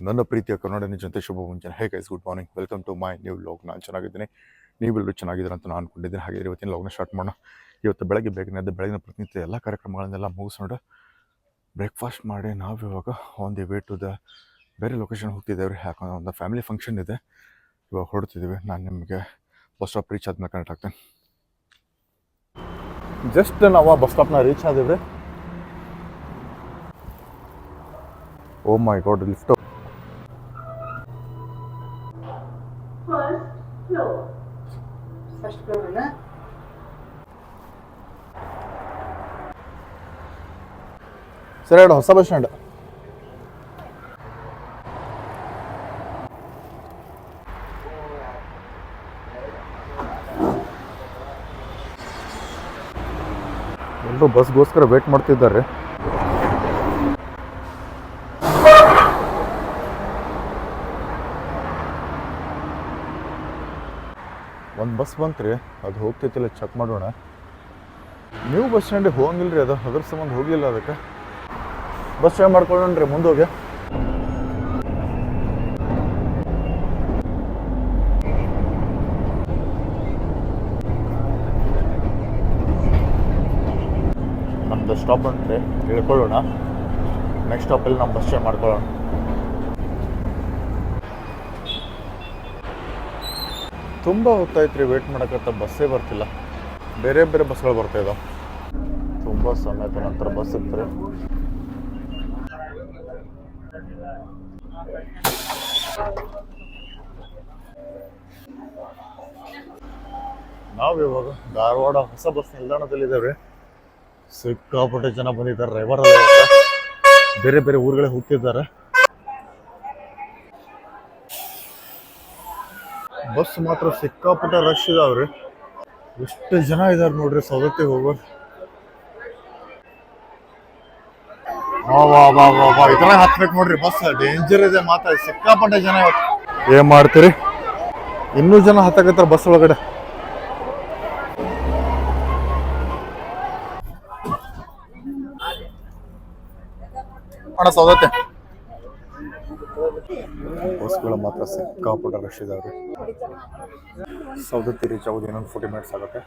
ನನ್ನ ಪ್ರೀತಿಯ ಕನ್ನಡ ಜನತೆ ಶುಭ ಮುಂಜಾನೆ. Hey guys, good morning, welcome to my new vlog. ನಾನು ಚೆನ್ನಾಗಿದ್ದೀನಿ, ನೀವೆಲ್ಲರೂ ಚೆನ್ನಾಗಿದ್ದೀರ ಅಂತ ನಾನು ಅನ್ಕೊಂಡಿದ್ದೀನಿ. ಹಾಗೆ ಇವತ್ತಿನ ವ್ಲಾಗ್ನ ಸ್ಟಾರ್ಟ್ ಮಾಡೋಣ. ಇವತ್ತು ಬೆಳಗ್ಗೆ ಬೇಗನೆ ಎದ್ದು ಬೆಳಗಿನ ಪ್ರತಿನಿತ್ಯ ಎಲ್ಲ ಕಾರ್ಯಕ್ರಮಗಳನ್ನೆಲ್ಲ ಮುಗಿಸ್ಕೊಂಡು ಬ್ರೇಕ್ಫಾಸ್ಟ್ ಮಾಡಿ ನಾವು ಇವಾಗ on the way to the ಬೇರೆ ಲೊಕೇಶನ್ ಹೋಗ್ತಿದ್ದೇವೆ. ಯಾಕಂದ್ರೆ ಒಂದು ಫ್ಯಾಮಿಲಿ ಫಂಕ್ಷನ್ ಇದೆ, ಇವಾಗ ಹೊರಡ್ತಿದ್ದೀವಿ. ನಾನು ನಿಮಗೆ ಬಸ್ ಸ್ಟಾಪ್ ರೀಚ್ ಆದ್ಮೇಲೆ ಕನೆಕ್ಟ್ ಆಗ್ತೇನೆ. ಜಸ್ಟ್ ನಾವು ಬಸ್ ಸ್ಟಾಪ್ನ ರೀಚ್ ಆದಿವ್ರಿ. Oh my god, lift first floor ಅಲ್ಲ ಸರ್. ಎರಡು ಹೊಸ ಬಸ್ ಸ್ಟ್ಯಾಂಡ್. ಎಲ್ಲರೂ ಬಸ್ಗೋಸ್ಕರ ವೇಟ್ ಮಾಡ್ತಿದ್ದಾರೆ. ಒಂದು ಬಸ್ ಬಂತ್ರಿ, ಅದು ಹೋಗ್ತೈತಿಲ್ಲ, ಚೆಕ್ ಮಾಡೋಣ. ನೀವು ಬಸ್ ಸ್ಟ್ಯಾಂಡಿಗೆ ಹೋಗಂಗಿಲ್ರಿ, ಅದು ಅದ್ರ ಸಂಬಂಧ ಹೋಗಲಿಲ್ಲ. ಅದಕ್ಕೆ ಬಸ್ ಸ್ಟ್ಯಾಂಡ್ ಮಾಡ್ಕೊಳ್ಳೋಣ್ರಿ ಮುಂದೋಗಿ. ನಮ್ದು ಸ್ಟಾಪ್ ಅಂತ್ರಿ, ಇಳ್ಕೊಳ್ಳೋಣ. ನೆಕ್ಸ್ಟ್ ಸ್ಟಾಪಲ್ಲಿ ನಾವು ಬಸ್ ಸ್ಟ್ಯಾಂಡ್ ಮಾಡ್ಕೊಳ್ಳೋಣ. ತುಂಬ ಹೊತ್ತಾಯ್ತು ವೇಟ್ ಮಾಡೋಕ್ಕಂತ ಬಸ್ಸೇ ಬರ್ತಿಲ್ಲ. ಬೇರೆ ಬೇರೆ ಬಸ್ಗಳು ಬರ್ತಾಯಿದ್ದಾವೆ. ತುಂಬ ಸಮಯದ ನಂತರ ಬಸ್ ಇರ್ತಾರೆ. ನಾವು ಇವಾಗ ಧಾರವಾಡ ಹೊಸ ಬಸ್ ನಿಲ್ದಾಣದಲ್ಲಿದ್ದೇವೆ. ಸಿಕ್ಕಾಪಟ್ಟೆ ಜನ ಬಂದಿದ್ದಾರೆ. ಡ್ರೈವರ್ ಬೇರೆ ಬೇರೆ ಊರುಗಳಿಗೆ ಹೋಗ್ತಿದ್ದಾರೆ. ಬಸ್ ಮಾತ್ರ ಸಿಕ್ಕಾಪಟ್ಟೆ ರಶ್ ಇದಾವ್ರಿ. ಎಷ್ಟು ಜನ ಇದಾರೆ ನೋಡ್ರಿ ಸೌದತ್ತಿಗೆ ಹೋಗೋರು. ಇದ್ರಾಗ ಹತ್ಬೇಕು ನೋಡ್ರಿ, ಬಸ್ ಡೇಂಜರ್ ಇದೆ. ಮಾತ್ರ ಸಿಕ್ಕಾಪಟ್ಟೆ ಜನ ಇವತ್ತು. ಏನ್ ಮಾಡ್ತೀರಿ, ಇನ್ನೂ ಜನ ಹತ್ತಕತ್ತಾರ ಬಸ್ ಒಳಗಡೆ. ಅಣ್ಣ ಸೌದತ್ತೆ ಬಸ್ಗಳು ಮಾತ್ರ ಸಿಕ್ಕಾಪಟ್ಟೆ ರಶ್ ಇದಾವ್ರಿ. ಸೌದತ್ತಿ ರೀಚ್ ಆಗೋದು ಇನ್ನೊಂದು 40 ಮಿನಿಟ್ಸ್ ಆಗುತ್ತೆ.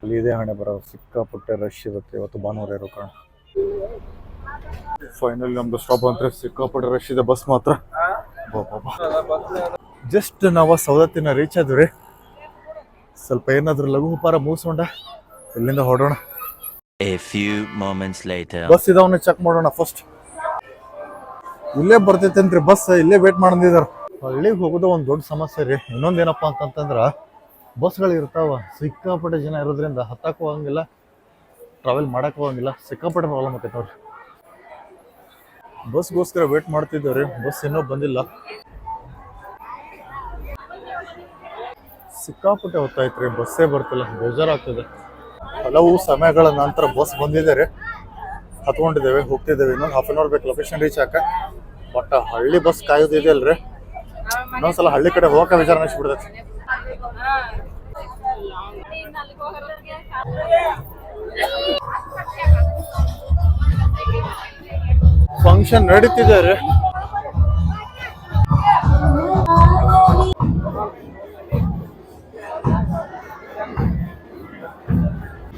ಅಲ್ಲಿ ಇದೆ ಹಣೆ ಬರೋ, ಸಿಕ್ಕಾಪಟ್ಟೆ ರಶ್ ಇರುತ್ತೆ ಇವತ್ತು ಭಾನುವಾರ ಇರೋ ಕಾರಣ. ಫೈನಲಿ ನಮ್ದು ಸ್ಟಾಪ್ ಅಂದ್ರೆ ಸಿಕ್ಕಾಪಟ್ಟೆ ರಶ್ ಇದೆ. ಬಸ್ ಮಾತ್ರ ಜಸ್ಟ್ ನಾವು ಸೌದತ್ತಿನ ರೀಚ್ ಆದ್ವಿ. ಸ್ವಲ್ಪ ಏನಾದ್ರು ಲಘು ಉಪಹಾರ ಮುಗಿಸ್ಕೊಂಡ ಇಲ್ಲಿಂದ ಹೊರಡೋಣ. ಬಸ್ ಇದಾವನ್ನ ಚೆಕ್ ಮಾಡೋಣ ಫಸ್ಟ್. ಇಲ್ಲೇ ಬರ್ತೈತೇನ್ರಿ ಬಸ್, ಇಲ್ಲೇ ವೇಟ್ ಮಾಡಿದಾರ. ಹಳ್ಳಿಗೆ ಹೋಗೋದು ಒಂದು ದೊಡ್ಡ ಸಮಸ್ಯೆ ರೀ. ಇನ್ನೊಂದೇನಪ್ಪ ಅಂತಂದ್ರೆ ಬಸ್ಗಳು ಇರ್ತಾವ, ಸಿಕ್ಕಾಪಟ್ಟೆ ಜನ ಇರೋದ್ರಿಂದ ಹತ್ತಕ್ಕೆ ಹೋಗಂಗಿಲ್ಲ, ಟ್ರಾವೆಲ್ ಮಾಡಕ್ಕೆ ಹೋಗಂಗಿಲ್ಲ. ಸಿಕ್ಕಾಪಟ್ಟೆ ಪ್ರಾಬ್ಲಮ್ ಆಕೈತೆ ನೋಡ್ರಿ. ಬಸ್ಗೋಸ್ಕರ ವೇಟ್ ಮಾಡ್ತಿದ್ದೇವೆ. ಬಸ್ ಇನ್ನೂ ಬಂದಿಲ್ಲ. ಸಿಕ್ಕಾಪಟ್ಟೆ ಹೊತ್ತಾಯ್ತು ರೀ, ಬಸ್ಸೇ ಬರ್ತಿಲ್ಲ. ಬೇಜಾರಾಗ್ತದೆ. ಹಲವು ಸಮಯಗಳ ನಂತರ ಬಸ್ ಬಂದಿದ್ದಾರೆ, ಹತ್ಕೊಂಡಿದ್ದೇವೆ, ಹೋಗ್ತಿದ್ದೇವೆ. ಇನ್ನೊಂದು ಹಾಫ್ ಆನ್ ಅವರ್ ಬೇಕು ಲೊಕೇಶನ್ ರೀಚ್ ಆಕ. ಬಟ್ ಹಳ್ಳಿ ಬಸ್ ಕಾಯೋದಿದೆ ಅಲ್ರಿ, ಇನ್ನೊಂದ್ಸಲ ಹಳ್ಳಿ ಕಡೆ ಹೋಗಕ್ಕೆ ವಿಚಾರ ಅನಿಸ್ಬಿಡ್ತೈತಿ. ಫಂಕ್ಷನ್ ನಡೀತಿದೆ ರೀ.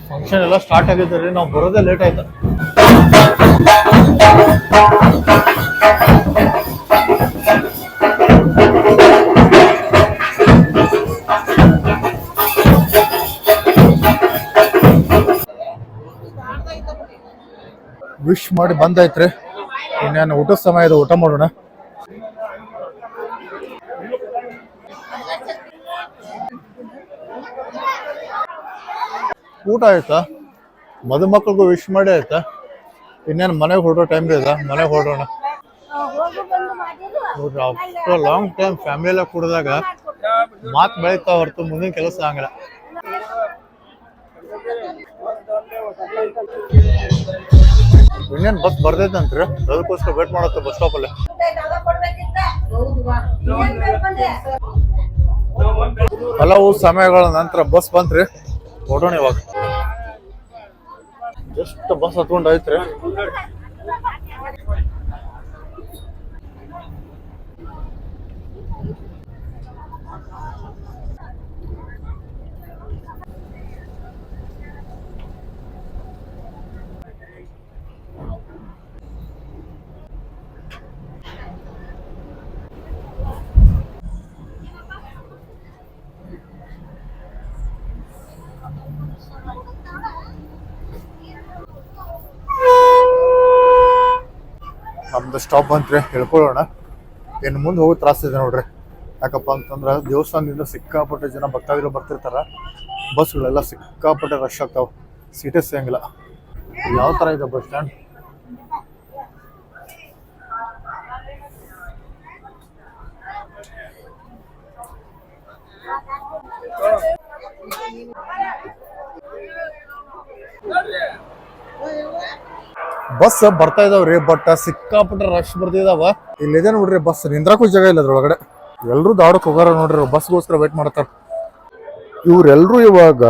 ಫಂಕ್ಷನ್ ಎಲ್ಲ ಸ್ಟಾರ್ಟ್ ಆಗಿದೆ ರೀ. ನಾವು ಬರೋದೇ ಲೇಟ್ ಆಯ್ತು. ವಿಶ್ ಮಾಡಿ ಬಂದಾಯ್ತ್ರಿ. ಇನ್ನೇನು ಊಟದ ಸಮಯ ಇದೆ, ಊಟ ಮಾಡೋಣ. ಊಟ ಆಯ್ತಾ, ಮದುಮಕ್ಕಳಿಗೂ ವಿಶ್ ಮಾಡಿ ಆಯ್ತಾ. ಇನ್ನೇನು ಮನೆಗೆ ಹೊರಡೋ ಟೈಮ್ ಇದೆ, ಮನೆಗೆ ಹೊರಡೋಣ. ಆಫ್ಟರ್ ಲಾಂಗ್ ಟೈಮ್ ಫ್ಯಾಮಿಲಿ ಎಲ್ಲ ಕೂಡಿದಾಗ ಮಾತು ಬೆಳೀತಾ ಹೊರತು ಮುಂದಿನ ಕೆಲಸ ಆಗಲ್ಲ. ಇನ್ನೇನು ಬಸ್ ಬರ್ತೈತಂತ್ರಿ, ಅದಕ್ಕೋಸ್ಕರ ವೇಟ್ ಮಾಡತ್ತೆ ಬಸ್ ಸ್ಟಾಪಲ್ಲಿ. ಹಲವು ಸಮಯಗಳ ನಂತರ ಬಸ್ ಬಂತ್ರಿ, ಹೊರಡೋಣ ಇವಾಗ. ಜಸ್ಟ್ ಬಸ್ ಹತ್ಕೊಂಡು ಐತ್ರಿ. ಒಂದು ಸ್ಟಾಪ್ ಬಂತ್ರಿ, ಹೇಳ್ಕೊಳ್ಳೋಣ. ಇನ್ನು ಮುಂದೆ ಹೋಗೋ ತ್ರಾಸಿದೆ ನೋಡ್ರಿ. ಯಾಕಪ್ಪ ಅಂತಂದ್ರೆ ದೇವಸ್ಥಾನದಿಂದ ಸಿಕ್ಕಾಪಟ್ಟೆ ಜನ ಭಕ್ತಾದಿಗಳು ಬರ್ತಿರ್ತಾರ. ಬಸ್ಗಳೆಲ್ಲ ಸಿಕ್ಕಾಪಟ್ಟೆ ರಶ್ ಆಗ್ತಾವೆ, ಸೀಟೇ ಸಿಗಂಗಿಲ್ಲ. ಯಾವ ಥರ ಇದೆ ಬಸ್ ಸ್ಟ್ಯಾಂಡ್? ಬಸ್ ಬರ್ತಾ ಇದಾವ್ರಿ, ಬಟ್ ಸಿಕ್ಕಾಪಟ್ಟೆ ರಶ್ ಬರ್ತಿದಾವ. ಇಲ್ಲಿದೆ ನೋಡ್ರಿ ಬಸ್, ನಿಂದ್ರಾಕು ಜಾಗ ಇಲ್ಲ ಅದ್ರೊಳಗಡೆ. ಎಲ್ರು ದಾಡಕ್ ಹೋಗಾರ ನೋಡ್ರಿ, ಬಸ್ಗೋಸ್ಕರ ವೇಟ್ ಮಾಡ್ತಾರ. ಇವ್ರೆಲ್ರು ಇವಾಗ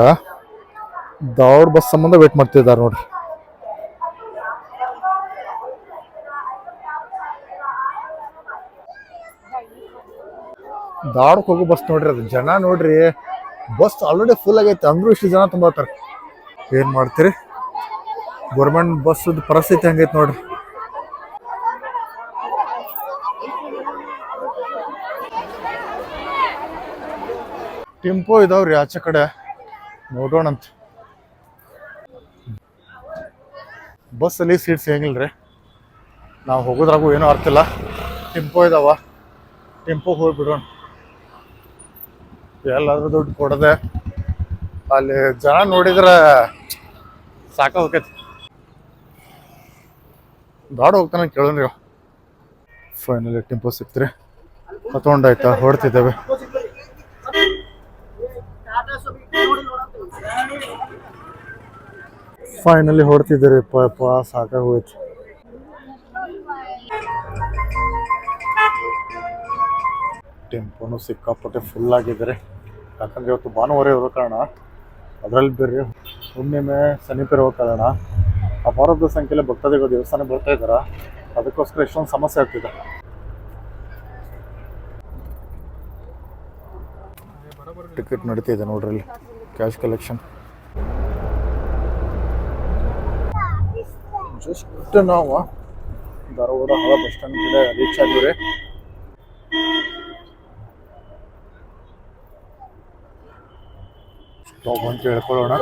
ಧಾರವಾಡ ಬಸ್ ಸಂಬಂಧ ವೇಟ್ ಮಾಡ್ತಿದ್ದಾರೆ ನೋಡ್ರಿ. ಧಾರವಾಡಕ್ಕೆ ಹೋಗೋ ಬಸ್ ನೋಡ್ರಿ, ಅದು ಜನ ನೋಡ್ರಿ. ಬಸ್ ಆಲ್ರೆಡಿ ಫುಲ್ ಆಗೈತೆ, ಅಂದ್ರೂ ಇಷ್ಟು ಜನ ತುಂಬಾತಾರ. ಏನ್ ಮಾಡ್ತೀರಿ, ಗೌರ್ಮೆಂಟ್ ಬಸ್ ಪರಿಸ್ಥಿತಿ ಹಂಗೈತೆ ನೋಡ್ರಿ. ಟೆಂಪೋ ಇದಾವ್ರಿ ಆಚೆ ಕಡೆ, ನೋಡೋಣಂತ. ಬಸ್ಸಲ್ಲಿ ಸೀಟ್ ಸಿಗಂಗಿಲ್ರಿ, ನಾವು ಹೋಗೋದ್ರಾಗೂ ಏನೂ ಅರ್ಥ ಇಲ್ಲ. ಟೆಂಪೋ ಇದಾವ, ಟೆಂಪೋಗೆ ಹೋಗ್ಬಿಡೋಣ. ಎಲ್ಲಾದ್ರೂ ದುಡ್ಡು ಕೊಡದೆ ಅಲ್ಲಿ ಜನ ನೋಡಿದ್ರೆ ಸಾಕ ಹೋಗೈತಿ. ದಾಡ ಹೋಗ್ತಾನೆ ಕೇಳೋಣ್ರಿ. ಫೈನಲಿ ಟೆಂಪೋ ಸಿಕ್ತ್ರಿ, ಹತ್ಕೊಂಡಾಯ್ತಾ, ಹೊಡ್ತಿದ್ದೇವೆ. ಫೈನಲಿ ಹೊಡ್ತಿದ್ದೀರಿ ಪಾಪ, ಸಾಕಾಗಿ ಹೋಯ್ತು. ಟೆಂಪೋನು ಸಿಕ್ಕಾಪಟ್ಟೆ ಫುಲ್ ಆಗಿದ್ದಾರೆ. ಯಾಕಂದ್ರೆ ಇವತ್ತು ಭಾನುವಾರ ಇರೋ ಕಾರಣ, ಅದರಲ್ಲಿ ಬೇರೆ ಹುಣ್ಣಿಮೆ ಸಮೀಪ ಇರೋ ಕಾರಣ ಅಪಾರದ ಸಂಖ್ಯೆಯಲ್ಲಿ ಭಕ್ತಾದಿಗಳು ದೇವಸ್ಥಾನ ಬರ್ತಾ ಇದ್ದಾರೆ. ಅದಕ್ಕೋಸ್ಕರ ಎಷ್ಟೊಂದು ಸಮಸ್ಯೆ ಆಗ್ತಿದೆ. ಟಿಕೆಟ್ ನಡೀತಿದೆ ನೋಡ್ರಿ, ಇಲ್ಲಿ ಕ್ಯಾಶ್ ಕಲೆಕ್ಷನ್. ಜಸ್ಟ್ ನಾವು ಧಾರವಾಡ ಬಸ್ ಸ್ಟ್ಯಾಂಡ್ ಕಡೆ ರೀಚ್ ಆಗಿವ್ರಿ. ಸ್ಟಾಪ್ ಅಂತ ಹೇಳ್ಕೊಳ್ಳೋಣ.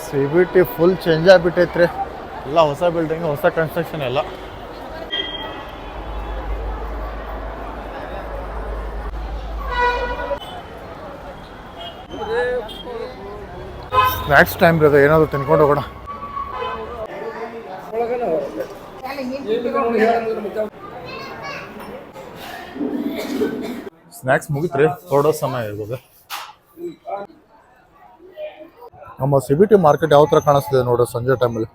CBT ಫುಲ್ ಚೇಂಜ್ ಆಗಿಬಿಟ್ಟೈತ್ರಿ. ಎಲ್ಲ ಹೊಸ ಬಿಲ್ಡಿಂಗ್, ಹೊಸ ಕನ್ಸ್ಟ್ರಕ್ಷನ್ ಎಲ್ಲ. ಸ್ನ್ಯಾಕ್ಸ್ ಟೈಮ್ ಇರೋದು, ಏನಾದರೂ ತಿನ್ಕೊಂಡು ಹೋಗೋಣ. ಸ್ನ್ಯಾಕ್ಸ್ ಮುಗಿತ್ರಿ, ಹೊರಡೋ ಸಮಯ ಇರ್ಬೋದು. ನಮ್ಮ CBT ಮಾರ್ಕೆಟ್ ಯಾವ ಥರ ಕಾಣಿಸ್ತಿದೆ ನೋಡ್ರಿ ಸಂಜೆ ಟೈಮಲ್ಲಿ.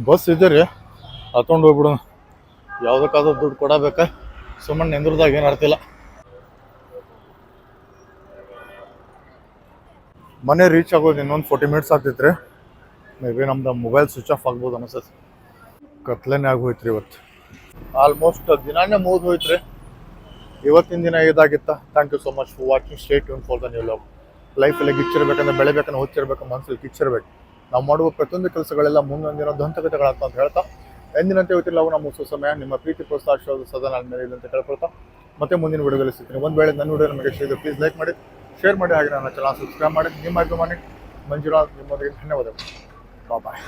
ಬಸ್ ಇದೆ ರೀ, ಹತ್ಕೊಂಡು ಹೋಗ್ಬಿಡೋಣ. ಯಾವುದಕ್ಕಾದ್ರೂ ದುಡ್ಡು ಕೊಡಬೇಕಾ, ಸುಮ್ಮನೆ ನಿಂದ್ರದಾಗ ಏನು ಅರ್ಥ ಇಲ್ಲ. ಮನೆ ರೀಚ್ ಆಗೋದು ಇನ್ನೊಂದು 40 ಮಿನಿಟ್ಸ್ ಆಗ್ತೈತ್ರಿ. ಮೇ ಬಿ ನಮ್ದು ಮೊಬೈಲ್ ಸ್ವಿಚ್ ಆಫ್ ಆಗ್ಬೋದು ಅನಿಸ್ತೈತಿ. ಕತ್ಲೆನೇ ಆಗೋಯ್ತ್ರಿ ಇವತ್ತು. ಆಲ್ಮೋಸ್ಟ್ ದಿನಾನೇ ಮುಗಿದು ಹೋಯ್ತ್ರಿ. ಇವತ್ತಿನ ದಿನ ಇದಾಗಿತ್ತ. Thank you so much for watching. Stay tune for the new vlog. ಲೈಫಲ್ಲಿ ಗಿಚ್ಚಿರ್ಬೇಕಂದ್ರೆ, ಬೆಳೆಬೇಕಂದ್ರೆ ಓದ್ತಿರ್ಬೇಕು, ಮನಸ್ಸಲ್ಲಿ ಕಿಚ್ಚಿರ್ಬೇಕು. ನಾವು ಮಾಡುವ ಪ್ರತಿಯೊಂದು ಕೆಲಸಗಳೆಲ್ಲ ಮುಂದೊಂದಿನ ದಂತಕತೆಗಳಾಗ್ತಾ ಅಂತ ಹೇಳ್ತಾ, ಎಂದಿನಂತೆ ಇವತ್ತಿಲ್ಲ ನಾವು ಮುಗಿಸೋ ಸಮಯ. ನಿಮ್ಮ ಪ್ರೀತಿ ಪ್ರೋತ್ಸಾಹ ಸದಾ ನನ್ನ ಮೇಲೆ ಇಲ್ಲ ಅಂತ ಕೇಳ್ಕೊಳ್ತಾ, ಮತ್ತೆ ಮುಂದಿನ ವಿಡಿಯೋದಲ್ಲಿ ಸಿಗ್ತೀನಿ. ಒಂದು ವೇಳೆ ನನ್ನ ವಿಡಿಯೋ ನಮಗೆ ಇಷ್ಟ ಇದೆ, ಪ್ಲೀಸ್ ಲೈಕ್ ಮಾಡಿ, ಶೇರ್ ಮಾಡಿ, ಹಾಗೆ ನನ್ನ ಚಾನಲ್ ಸಬ್ಸ್ಕ್ರೈಬ್ ಮಾಡಿ. ನಿಮ್ಮ ಅಭಿಮಾನಿ ಮಂಜುನಾಥ್, ನಿಮ್ಮೊಂದಿಗೆ ಧನ್ಯವಾದಗಳು. ಬಾಯ್.